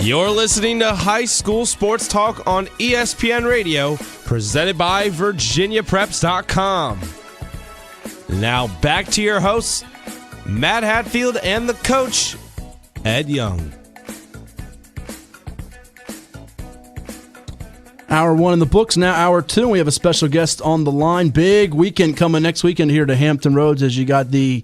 You're listening to High School Sports Talk on ESPN Radio, presented by VirginiaPreps.com. Now back to your hosts, Matt Hatfield and the coach, Ed Young. Hour 1 in the books, now hour 2. We have a special guest on the line. Big weekend coming next weekend here to Hampton Roads, as you got the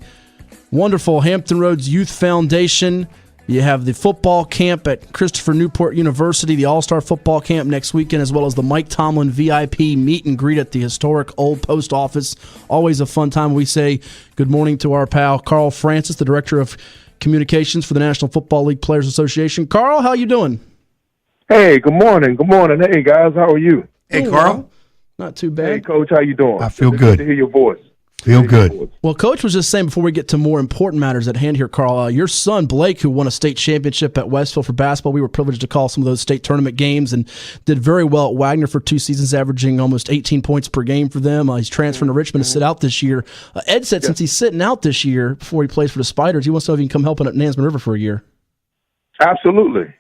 wonderful Hampton Roads Youth Foundation. You have the football camp at Christopher Newport University, the All-Star football camp next weekend, as well as the Mike Tomlin VIP meet and greet at the historic old post office. Always a fun time. We say good morning to our pal Carl Francis, the Director of Communications for the National Football League Players Association. Carl, how you doing? Hey, good morning. Good morning. Hey, guys, how are you? Hey, Carl. Not too bad. Hey, Coach, how you doing? I feel It's good. to hear your voice. Feel good. Well, Coach was just saying before we get to more important matters at hand here, Carl, your son Blake, who won a state championship at Westfield for basketball, we were privileged to call some of those state tournament games and did very well at Wagner for 2 seasons, averaging almost 18 points per game for them. He's transferring to Richmond to sit out this year. Ed said since he's sitting out this year before he plays for the Spiders, he wants to know if he can come helping at Nansemond River for a year. Absolutely.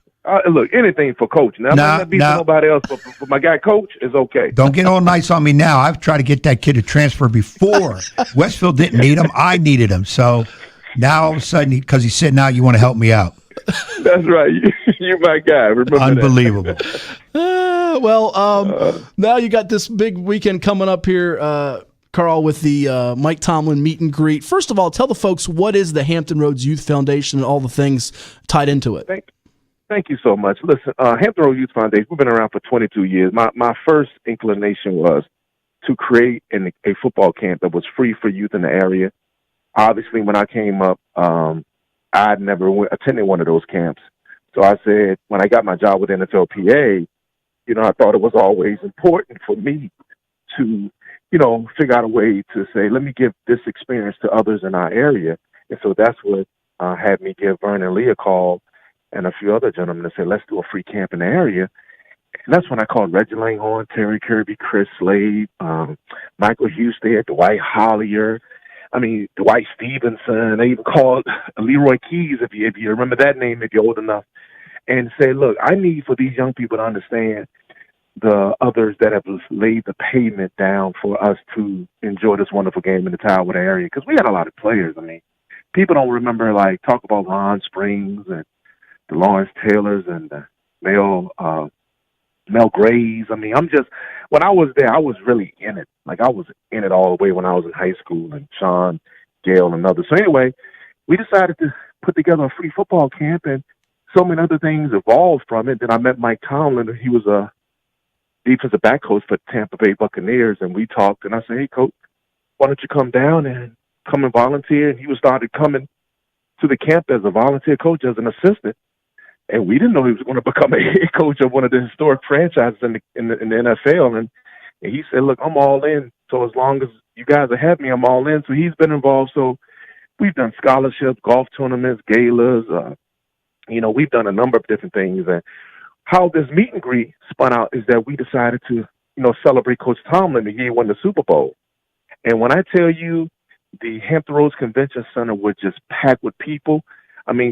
Look, anything for Coach. Now, I'm not be for nobody else, but for my guy Coach, is okay. Don't get all nice on me now. I've tried to get that kid to transfer before. Westfield didn't need him. I needed him. So now all of a sudden, because he's sitting out, you want to help me out. That's right. You're my guy. Remember Unbelievable. Now you got this big weekend coming up here, Carl, with the Mike Tomlin Meet and Greet. First of all, tell the folks, what is the Hampton Roads Youth Foundation and all the things tied into it? Thank you so much. Listen, Hampton Roads Youth Foundation, we've been around for 22 years. My first inclination was to create a football camp that was free for youth in the area. Obviously, when I came up, I'd never attended one of those camps. So I said, when I got my job with NFLPA, I thought it was always important for me to, figure out a way to say, let me give this experience to others in our area. And so that's what had me give Vernon Lee a call and a few other gentlemen to say, let's do a free camp in the area. And that's when I called Reggie Langhorne, Terry Kirby, Chris Slade, Michael Husted, Dwight Hollier, Dwight Stevenson. They even called Leroy Keys, if you remember that name, if you're old enough, and say, look, I need for these young people to understand the others that have laid the pavement down for us to enjoy this wonderful game in the Tower area. Because we had a lot of players. People don't remember, talk about Ron Springs and the Lawrence Taylors and Mel Grays. When I was there, I was really in it. I was in it all the way when I was in high school, and Sean, Gail, and others. So anyway, we decided to put together a free football camp, and so many other things evolved from it. Then I met Mike Tomlin. He was a defensive back coach for Tampa Bay Buccaneers, and we talked, and I said, hey, Coach, why don't you come down and volunteer? And he started coming to the camp as a volunteer coach, as an assistant. And we didn't know he was going to become a head coach of one of the historic franchises in the NFL. And he said, look, I'm all in. So as long as you guys are happy, I'm all in. So he's been involved. So we've done scholarships, golf tournaments, galas. We've done a number of different things. And how this meet and greet spun out is that we decided to, celebrate Coach Tomlin the year he won the Super Bowl. And when I tell you the Hampton Roads Convention Center was just packed with people,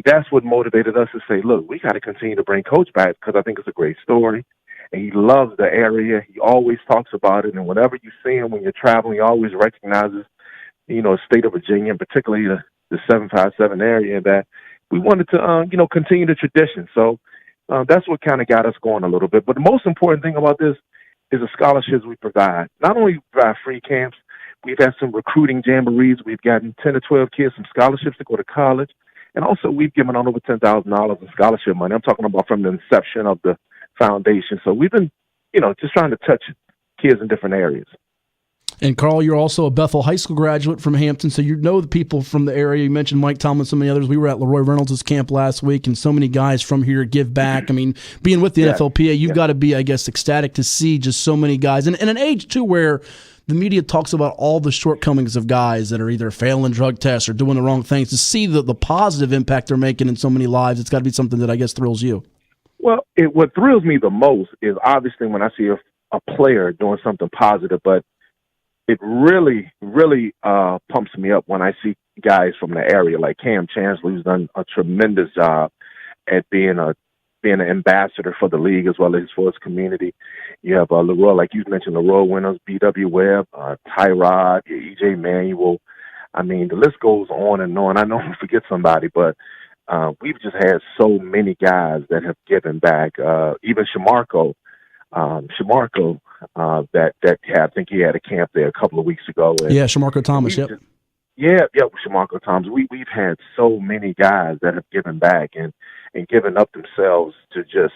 that's what motivated us to say, look, we got to continue to bring Coach back because I think it's a great story. And he loves the area. He always talks about it. And whenever you see him when you're traveling, he always recognizes, the state of Virginia, and particularly the 757 area, that we wanted to, continue the tradition. So that's what kind of got us going a little bit. But the most important thing about this is the scholarships we provide. Not only provide free camps, we've had some recruiting jamborees. We've gotten 10 to 12 kids some scholarships to go to college. And also, we've given out over $10,000 in scholarship money. I'm talking about from the inception of the foundation. So we've been, just trying to touch kids in different areas. And, Carl, you're also a Bethel High School graduate from Hampton, so you know the people from the area. You mentioned Mike Tomlin, so many others. We were at Leroy Reynolds' camp last week, and so many guys from here give back. Being with the NFLPA, you've got to be, I guess, ecstatic to see just so many guys. And in an age, too, where the media talks about all the shortcomings of guys that are either failing drug tests or doing the wrong things, to see the positive impact they're making in so many lives, it's got to be something that I guess thrills you. Well, what thrills me the most is obviously when I see a player doing something positive, but it really, really pumps me up when I see guys from the area like Cam Chancellor, who's done a tremendous job at being being an ambassador for the league as well as for his community. You have Leroy, like you mentioned, Leroy Winners, B.W. Webb, Tyrod, E.J. Manuel. I mean, the list goes on and on. I know I forget somebody, but we've just had so many guys that have given back. Even Shamarko, that I think he had a camp there a couple of weeks ago. And yeah, Shamarko Thomas, yep. Shamarko Thomas. We've had so many guys that have given back and given up themselves to just,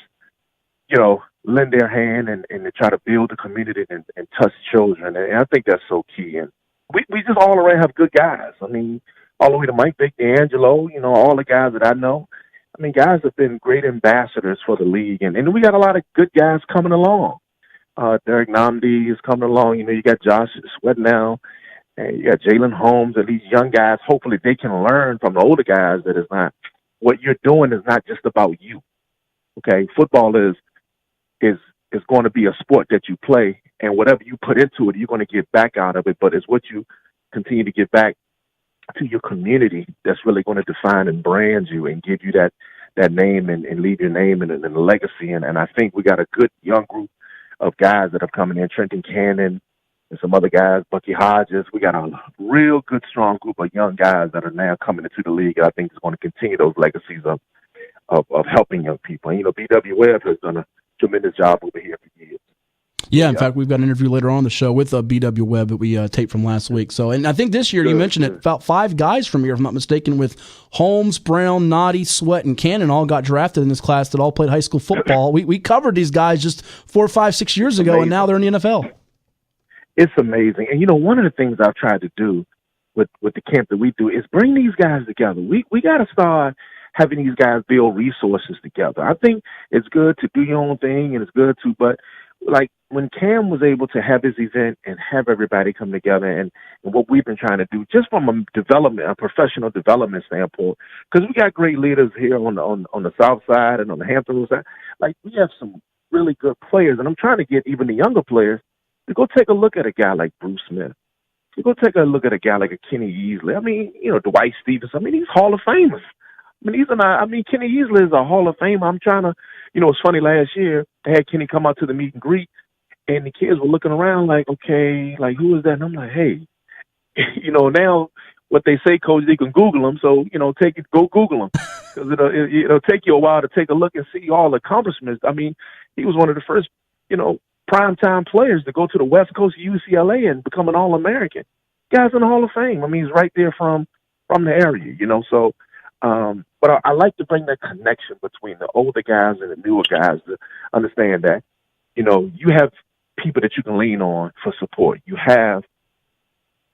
lend their hand and to try to build the community and touch children. And I think that's so key. And we just all around have good guys. I mean, all the way to Mike Vick, D'Angelo, all the guys that I know. I mean, guys have been great ambassadors for the league. And we got a lot of good guys coming along. Derek Namdi is coming along. You got Josh Sweat now. And you got Jalen Holmes and these young guys. Hopefully they can learn from the older guys that it's not, what you're doing is not just about you. Okay? Football is going to be a sport that you play, and whatever you put into it, you're going to get back out of it. But it's what you continue to give back to your community that's really going to define and brand you and give you that name and leave your name and a legacy. And I think we got a good young group of guys that are coming in, Trenton Cannon and some other guys, Bucky Hodges. We got a real good, strong group of young guys that are now coming into the league. I think it's going to continue those legacies of helping young people. And, B.W. Webb has done a tremendous job over here for years. Yeah, in fact, we've got an interview later on the show with B.W. Webb that we taped from last week. So, and I think this year, you mentioned it, about 5 guys from here, if I'm not mistaken, with Holmes, Brown, Noddy, Sweat, and Cannon all got drafted in this class that all played high school football. We covered these guys just 4, 5, 6 years ago, and now they're in the NFL. It's amazing. And, one of the things I've tried to do with the camp that we do is bring these guys together. We got to start having these guys build resources together. I think it's good to do your own thing, and it's good to, but like when Cam was able to have his event and have everybody come together and what we've been trying to do just from a professional development standpoint, because we got great leaders here on the south side and on the Hampton Roads side. Like, we have some really good players, and I'm trying to get even the younger players to go take a look at a guy like Bruce Smith. To go take a look at a guy like a Kenny Easley. I mean, Dwight Stevens. I mean, he's Hall of Famers. Kenny Easley is a Hall of Famer. I'm trying to, it's funny, last year, they had Kenny come out to the meet and greet, and the kids were looking around like, okay, like, who is that? And I'm like, hey, now what they say, Coach, you can Google them. So, go Google them. Because it'll take you a while to take a look and see all the accomplishments. I mean, he was one of the first, primetime players to go to the West Coast of UCLA and become an All-American. Guy's in the Hall of Fame. I mean, he's right there from the area, so. But I like to bring that connection between the older guys and the newer guys to understand that, you have people that you can lean on for support. You have,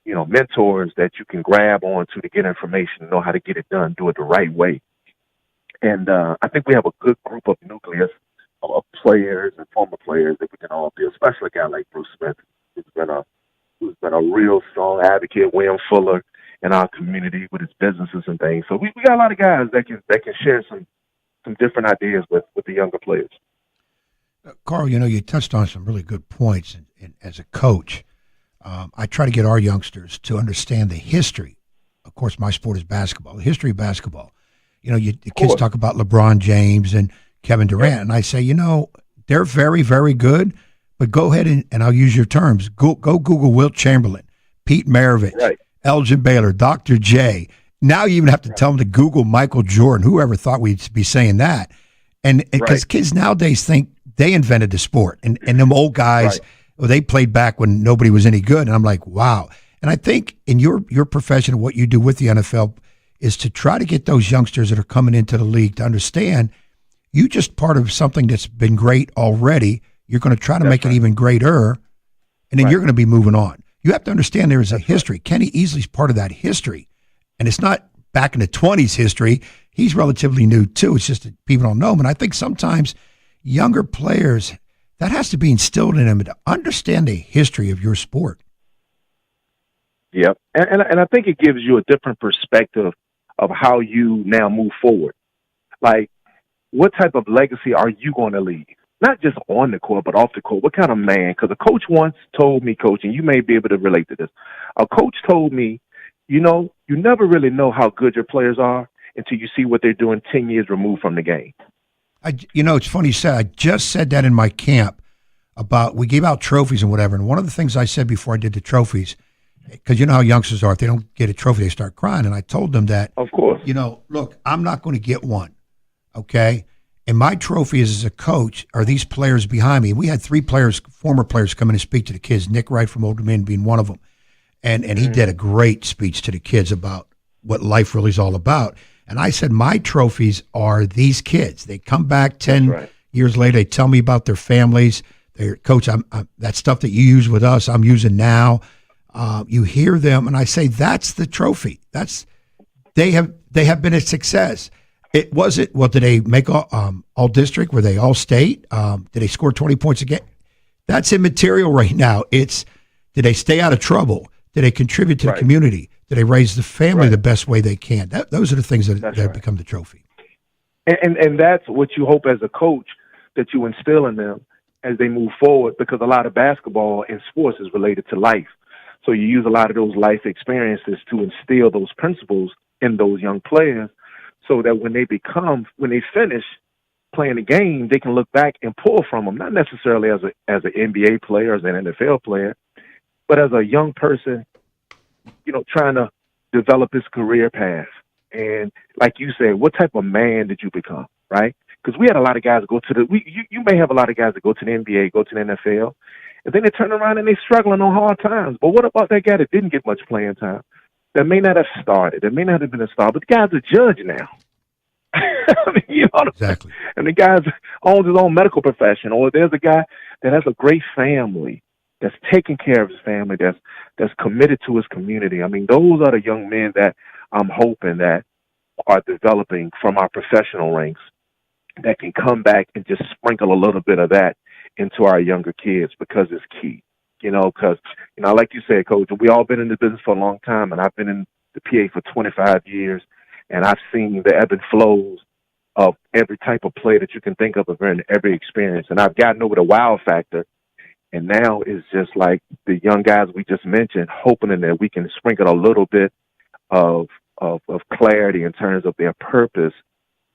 mentors that you can grab onto to get information, know how to get it done, do it the right way. And I think we have a good group of nucleus of players and former players that we can all build, especially a guy like Bruce Smith, who's been a real strong advocate, William Fuller, in our community with his businesses and things. So we got a lot of guys that can share some different ideas with the younger players. Carl, you touched on some really good points. And as a coach, I try to get our youngsters to understand the history. Of course, my sport is basketball. The history of basketball. The kids talk about LeBron James and Kevin Durant, and I say, they're very, very good. But go ahead and I'll use your terms. Go Google Wilt Chamberlain, Pete Maravich. Right. Elgin Baylor, Dr. J. Now you even have to tell them to Google Michael Jordan. Whoever thought we'd be saying that? And because kids nowadays think they invented the sport. And them old guys, they played back when nobody was any good. And I'm like, wow. And I think in your profession, what you do with the NFL is to try to get those youngsters that are coming into the league to understand you just part of something that's been great already. You're going to try to make it even greater, and then you're going to be moving on. You have to understand there is a history. Kenny Easley's part of that history, and it's not back in the 20s history. He's relatively new, too. It's just that people don't know him, and I think sometimes younger players, that has to be instilled in them to understand the history of your sport. Yep, and I think it gives you a different perspective of how you now move forward. Like, what type of legacy are you going to leave? Not just on the court, but off the court. What kind of man? Because a coach once told me, Coach, and you may be able to relate to this. A coach told me, you never really know how good your players are until you see what they're doing 10 years removed from the game. It's funny you said. I just said that in my camp about we gave out trophies and whatever. And one of the things I said before I did the trophies, because you know how youngsters are, if they don't get a trophy, they start crying. And I told them that, of course, look, I'm not going to get one, okay? And my trophy as a coach are these players behind me. We had 3 players, former players, come in and speak to the kids. Nick Wright from Older Men being one of them, and he did a great speech to the kids about what life really is all about. And I said, my trophies are these kids. They come back 10 years later. They tell me about their families. They're, Coach, I'm that stuff that you use with us, I'm using now. You hear them, and I say, that's the trophy. They have been a success. It wasn't, well, did they make all district? Were they all state? Did they score 20 points a game? That's immaterial right now. It's, did they stay out of trouble? Did they contribute to the community? Did they raise the family the best way they can? Those are the things that have become the trophy. And that's what you hope as a coach that you instill in them as they move forward, because a lot of basketball and sports is related to life. So you use a lot of those life experiences to instill those principles in those young players so that when they finish playing the game, they can look back and pull from them, not necessarily as an NBA player, as an NFL player, but as a young person, trying to develop his career path. And like you said, what type of man did you become, right? Because we had a lot of guys go to you may have a lot of guys that go to the NBA, go to the NFL, and then they turn around and they're struggling on hard times. But what about that guy that didn't get much playing time, that may not have started, that may not have been a star, but the guy's a judge now? Exactly. And the guy owns his own medical profession, or there's a guy that has a great family, that's taking care of his family, that's committed to his community. I mean, those are the young men that I'm hoping that are developing from our professional ranks that can come back and just sprinkle a little bit of that into our younger kids, because it's key. Because, like you said, Coach, we all been in the business for a long time, and I've been in the PA for 25 years, and I've seen the ebb and flows of every type of play that you can think of in every experience. And I've gotten over the wow factor, and now it's just like the young guys we just mentioned, hoping that we can sprinkle a little bit of clarity in terms of their purpose,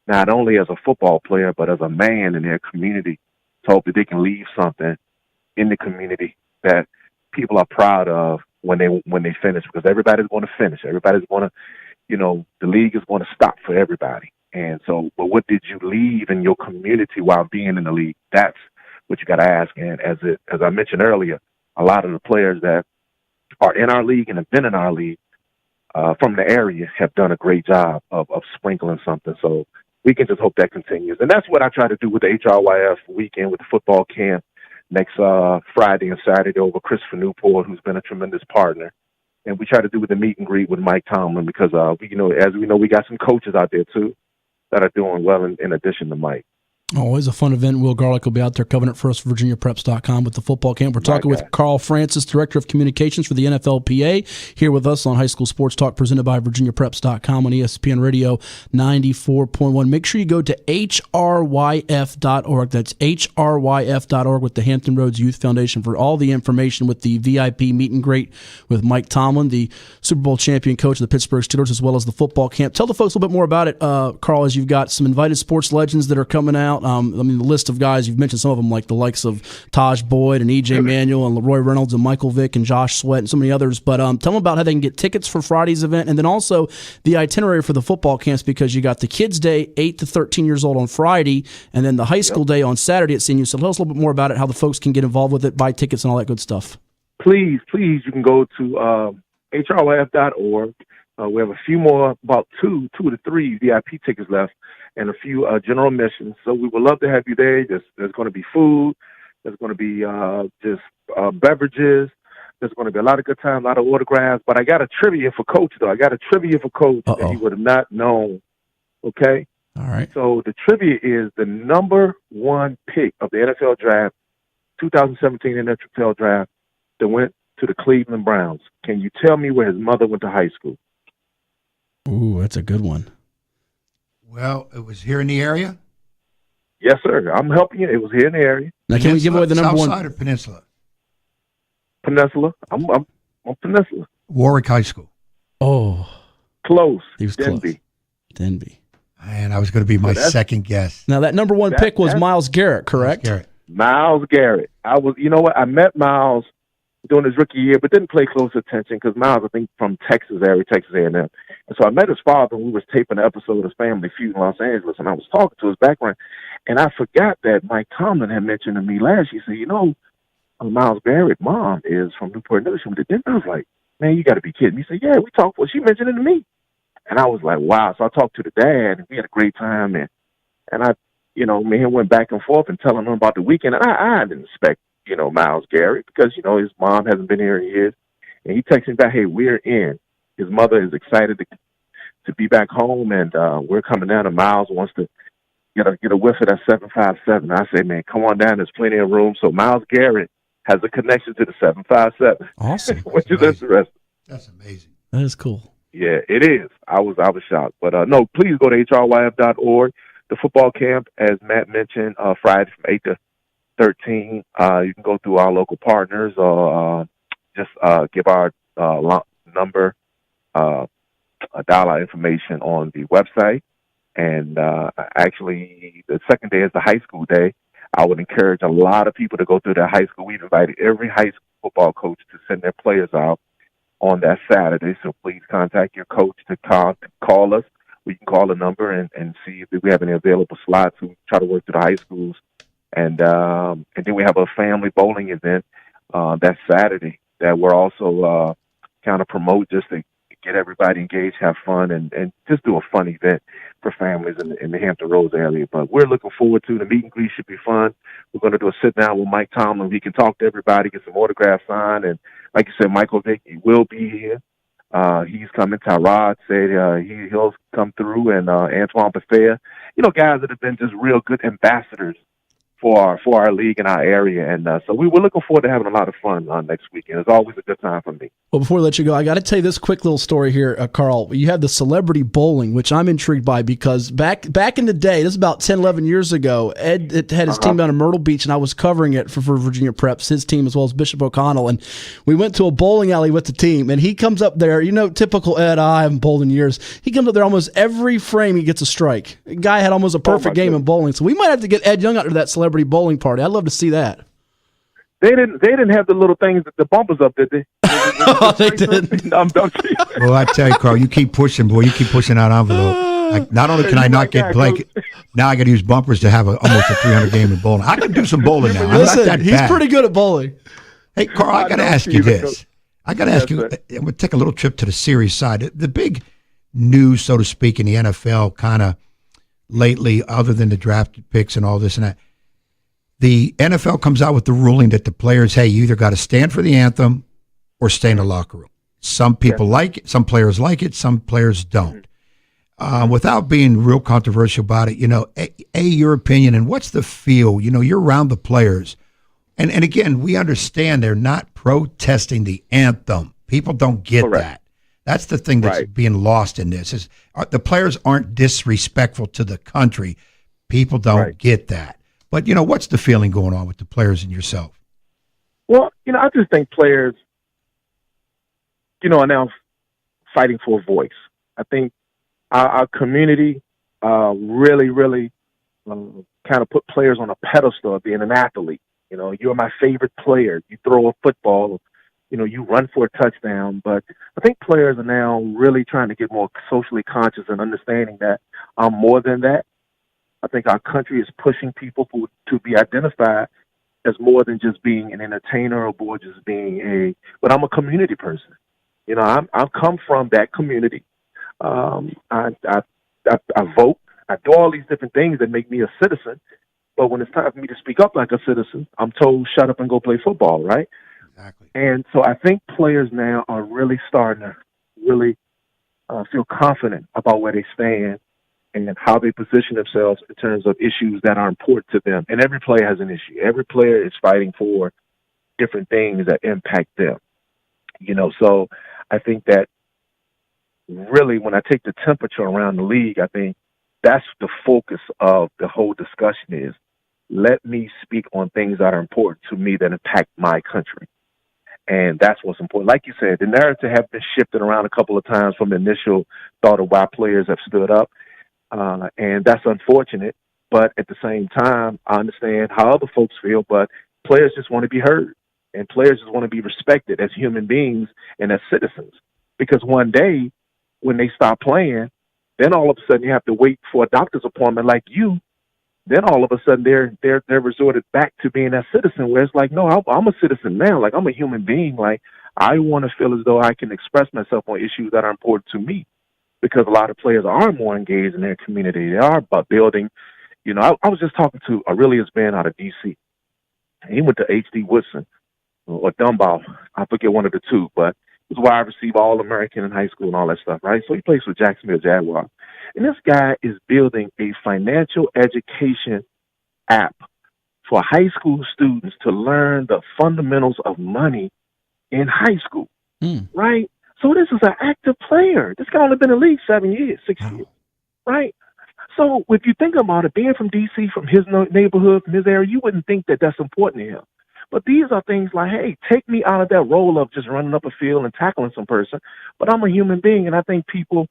not only as a football player, but as a man in their community, to hope that they can leave something in the community that people are proud of when they finish, because everybody's going to finish. Everybody's going to, the league is going to stop for everybody. And so, but what did you leave in your community while being in the league? That's what you got to ask. And as I mentioned earlier, a lot of the players that are in our league and have been in our league from the area have done a great job of sprinkling something. So we can just hope that continues. And that's what I try to do with the HRYF weekend, with the football camp next Friday and Saturday over Christopher Newport, who's been a tremendous partner. And we try to do with the meet and greet with Mike Tomlin, because as we know, we got some coaches out there too that are doing well in addition to Mike. Always a fun event. Will Garlick will be out there covering it for us, VirginiaPreps.com, with the football camp. We're talking with Carl Francis, Director of Communications for the NFLPA, here with us on High School Sports Talk, presented by VirginiaPreps.com on ESPN Radio 94.1. Make sure you go to HRYF.org. That's HRYF.org with the Hampton Roads Youth Foundation for all the information with the VIP meet and greet with Mike Tomlin, the Super Bowl champion coach of the Pittsburgh Steelers, as well as the football camp. Tell the folks a little bit more about it, Carl, as you've got some invited sports legends that are coming out. The list of guys, you've mentioned some of them, like the likes of Taj Boyd and E.J. Manuel and Leroy Reynolds and Michael Vick and Josh Sweat and so many others. But tell them about how they can get tickets for Friday's event, and then also the itinerary for the football camps, because you got the Kids Day, 8 to 13 years old on Friday, and then the High School Day on Saturday at CNU. So tell us a little bit more about it, how the folks can get involved with it, buy tickets and all that good stuff. Please, you can go to HRYF.org. We have a few more, about two to three VIP tickets left, and a few general admissions. So we would love to have you there. There's going to be food. There's going to be beverages. There's going to be a lot of good time, a lot of autographs. But I got a trivia for Coach, though. that he would have not known. Okay? All right. So the trivia is the number one pick of the NFL draft, 2017 NFL draft, that went to the Cleveland Browns. Can you tell me where his mother went to high school? Ooh, that's a good one. Well, it was here in the area? Yes, sir. I'm helping you. It was here in the area. Now, can we give away the number one? South side or Peninsula? Peninsula. I'm Peninsula. Warwick High School. Oh. Close. He was Denby. close. Denby. And I was going to be my second guess. Now, that number one pick was Myles Garrett, correct? Myles Garrett. You know what? I met Myles during his rookie year, but didn't pay close attention because Myles, I think, from Texas A&M. And so I met his father when we was taping an episode of Family Feud in Los Angeles, and I was talking to his background. And I forgot that Mike Tomlin had mentioned to me last year. He said, you know, Myles Garrett's mom is from Newport University. Then I was like, man, you got to be kidding me. He said, yeah, we talked. Well, she mentioned it to me. And I was like, wow. So I talked to the dad, and we had a great time. And I, me and him went back and forth and telling him about the weekend. And I didn't expect, Myles Garrett because, his mom hasn't been here in years. And he texted me back, hey, we're in. His mother is excited to be back home, and we're coming down, and Myles wants to get a whiff of that 757. I say, man, come on down. There's plenty of room. So Myles Garrett has a connection to the 757. Awesome. Which is interesting. That's amazing. That is cool. Yeah, it is. I was shocked. But, no, please go to hryf.org. The football camp, as Matt mentioned, Friday from 8 to 13. You can go through our local partners or just give our number, dial our information on the website. And actually, the second day is the high school day. I would encourage a lot of people to go through their high school. We've invited every high school football coach to send their players out on that Saturday. So please contact your coach to call us. We can call a number and see if we have any available slots. We try to work through the high schools. And then we have a family bowling event that Saturday that we're also kind of promote just to get everybody engaged, have fun, and just do a fun event for families in the Hampton Roads area. But we're looking forward to the meet and greet. Should be fun. We're going to do a sit down with Mike Tomlin. He can talk to everybody, get some autographs signed, and like you said, Michael Vick will be here. He's coming. Tyrod said he'll come through, and Antoine Bethea. Guys that have been just real good ambassadors for our league in our area. And so we're looking forward to having a lot of fun next weekend. It's always a good time for me. Well, before we let you go, I got to tell you this quick little story here, Carl. You had the celebrity bowling, which I'm intrigued by because back in the day, this is about 10, 11 years ago, Ed had his team down in Myrtle Beach, and I was covering it for Virginia Preps, his team as well as Bishop O'Connell. And we went to a bowling alley with the team, and he comes up there, typical Ed, I haven't bowled in years. He comes up there almost every frame he gets a strike. The guy had almost a perfect game in bowling. So we might have to get Ed Young out to that celebrity bowling party. I'd love to see that. They didn't have the little things, the bumpers up, did they? They didn't. Well, I tell you, Carl, you keep pushing, boy. You keep pushing that envelope. Not only can I not get blanket, now I got to use bumpers to have almost a 300 game in bowling. I can do some bowling now. Listen, he's pretty good at bowling. Hey, Carl, I got to ask you this. I'm going to take a little trip to the serious side. The big news, so to speak, in the NFL kind of lately, other than the draft picks and all this and that, the NFL comes out with the ruling that the players, hey, you either got to stand for the anthem or stay in the locker room. Some people like it, some players like it, some players don't. Without being real controversial about it, your opinion and what's the feel? You're around the players. And again, we understand they're not protesting the anthem. People don't get that. That's the thing that's being lost in this. Is the players aren't disrespectful to the country. People don't get that. But, what's the feeling going on with the players and yourself? Well, I just think players, are now fighting for a voice. I think our community really, really kind of put players on a pedestal of being an athlete. You're my favorite player. You throw a football, you run for a touchdown. But I think players are now really trying to get more socially conscious and understanding that I'm more than that. I think our country is pushing people to be identified as more than just being an entertainer or more just being but I'm a community person. I've come from that community. I vote. I do all these different things that make me a citizen. But when it's time for me to speak up like a citizen, I'm told, shut up and go play football, right? Exactly. And so I think players now are really starting to really feel confident about where they stand and how they position themselves in terms of issues that are important to them. And every player has an issue. Every player is fighting for different things that impact them. So I think that really when I take the temperature around the league, I think that's the focus of the whole discussion is let me speak on things that are important to me that impact my country. And that's what's important. Like you said, the narrative have been shifted around a couple of times from the initial thought of why players have stood up. and that's unfortunate. But at the same time, I understand how other folks feel, but players just want to be heard, and players just want to be respected as human beings and as citizens. Because one day, when they stop playing, then all of a sudden you have to wait for a doctor's appointment like you. Then all of a sudden they're resorted back to being a citizen, where it's like, no, I'm a citizen now. Like, I'm a human being. Like, I want to feel as though I can express myself on issues that are important to me, because a lot of players are more engaged in their community. They are about building. You know, I was just talking to Aurelius Ben out of D.C. He went to H.D. Woodson or Dumbow. I forget one of the two, but he was wide receiver, All-American in high school and all that stuff, right? So he plays for Jacksonville Jaguars. And this guy is building a financial education app for high school students to learn the fundamentals of money in high school, right? So this is an active player. This guy only been in the league 6 years, right? So if you think about it, being from D.C., from his neighborhood, from his area, you wouldn't think that that's important to him. But these are things like, hey, take me out of that role of just running up a field and tackling some person. But I'm a human being, and I think people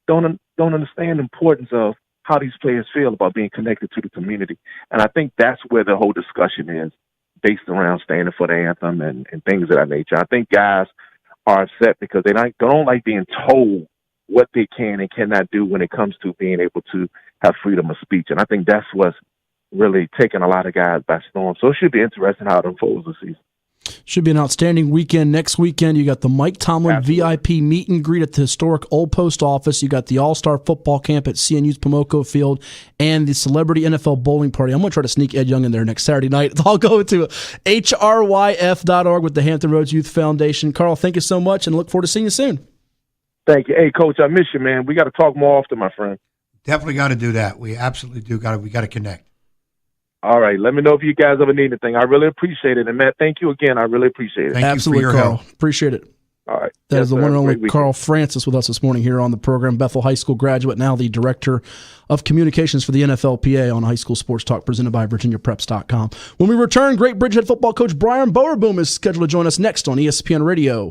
don't understand the importance of how these players feel about being connected to the community. And I think that's where the whole discussion is, based around standing for the anthem and things of that nature. I think guys are upset because they don't like being told what they can and cannot do when it comes to being able to have freedom of speech. And I think that's what's really taking a lot of guys by storm. So it should be interesting how it unfolds this season. Should be an outstanding weekend. Next weekend, you got the Mike Tomlin Absolutely. VIP meet and greet at the historic Old Post Office. You got the All-Star Football Camp at CNU's Pomoco Field and the Celebrity NFL Bowling Party. I'm going to try to sneak Ed Young in there next Saturday night. I'll go to hryf.org with the Hampton Roads Youth Foundation. Carl, thank you so much, and look forward to seeing you soon. Thank you. Hey, Coach, I miss you, man. We got to talk more often, my friend. Definitely got to do that. We absolutely do. We got to connect. All right. Let me know if you guys ever need anything. I really appreciate it. And, Matt, thank you again. I really appreciate it. Thank Absolutely, you for your Carl. help. Appreciate it. All right. That is the one and only Great Carl Francis with us this morning here on the program. Bethel High School graduate, now the Director of Communications for the NFLPA on High School Sports Talk, presented by VirginiaPreps.com. When we return, great Bridgehead football coach Brian Bowerboom is scheduled to join us next on ESPN Radio.